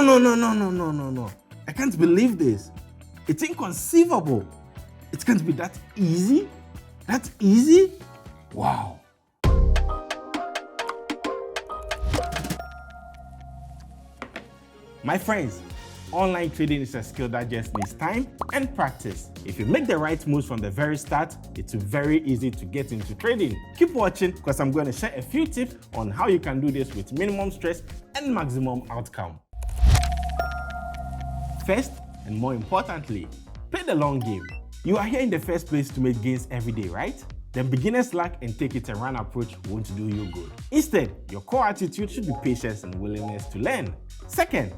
No. I can't believe this. It's inconceivable. It can't be that easy? That easy? Wow. My friends, online trading is a skill that just needs time and practice. If you make the right moves from the very start, it's very easy to get into trading. Keep watching because I'm going to share a few tips on how you can do this with minimum stress and maximum outcome. First, and more importantly, play the long game. You are here in the first place to make gains every day, right? Then beginner's luck and take it and run approach won't do you good. Instead, your core attitude should be patience and willingness to learn. Second,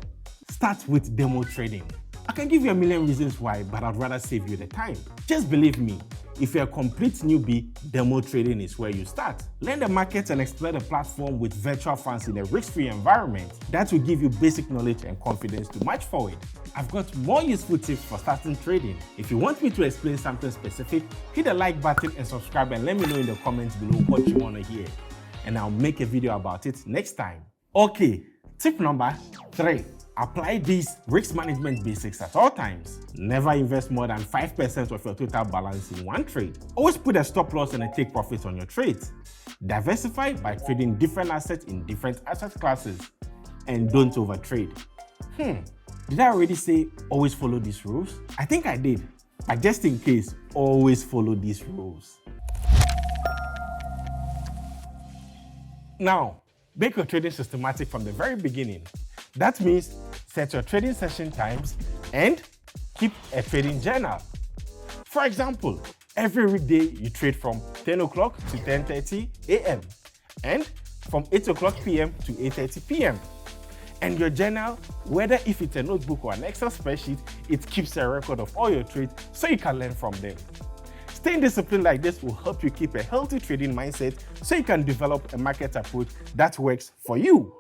start with demo trading. I can give you a million reasons why, but I'd rather save you the time. Just believe me, if you're a complete newbie, demo trading is where you start. Learn the market and explore the platform with virtual funds in a risk-free environment. That will give you basic knowledge and confidence to march forward. I've got more useful tips for starting trading. If you want me to explain something specific, hit the like button and subscribe and let me know in the comments below what you want to hear. And I'll make a video about it next time. Okay, tip number 3. Apply these risk management basics at all times. Never invest more than 5% of your total balance in one trade. Always put a stop loss and a take profit on your trades. Diversify by trading different assets in different asset classes. And don't overtrade. Did I already say always follow these rules? I think I did. But just in case, always follow these rules. Now, make your trading systematic from the very beginning. That means set your trading session times and keep a trading journal. For example, every weekday you trade from 10 o'clock to 10:30 a.m. and from 8 o'clock p.m. to 8:30 p.m. And your journal, whether if it's a notebook or an Excel spreadsheet, it keeps a record of all your trades so you can learn from them. Staying disciplined like this will help you keep a healthy trading mindset so you can develop a market approach that works for you.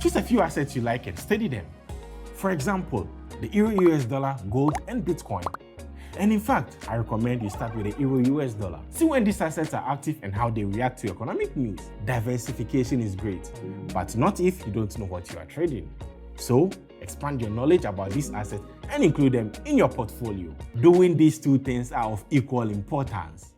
Choose a few assets you like and study them. For example, the Euro US dollar, gold, and Bitcoin. And in fact, I recommend you start with the Euro US dollar. See when these assets are active and how they react to economic news. Diversification is great, but not if you don't know what you are trading. So, expand your knowledge about these assets and include them in your portfolio. Doing these two things are of equal importance.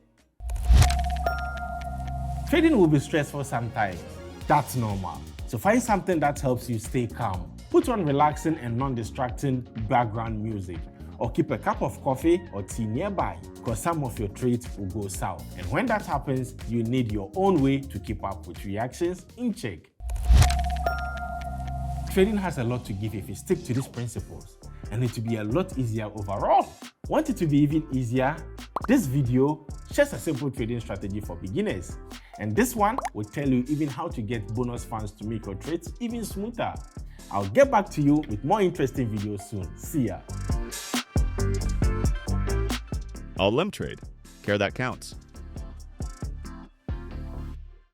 Trading will be stressful sometimes. That's normal. So find something that helps you stay calm. Put on relaxing and non-distracting background music, or keep a cup of coffee or tea nearby, because some of your trades will go south. And when that happens, you need your own way to keep up with reactions in check. Trading has a lot to give if you stick to these principles, and it will be a lot easier overall. Want it to be even easier? This video shares a simple trading strategy for beginners. And this one will tell you even how to get bonus funds to make your trades even smoother. I'll get back to you with more interesting videos soon. See ya. Olymptrade. Care that counts.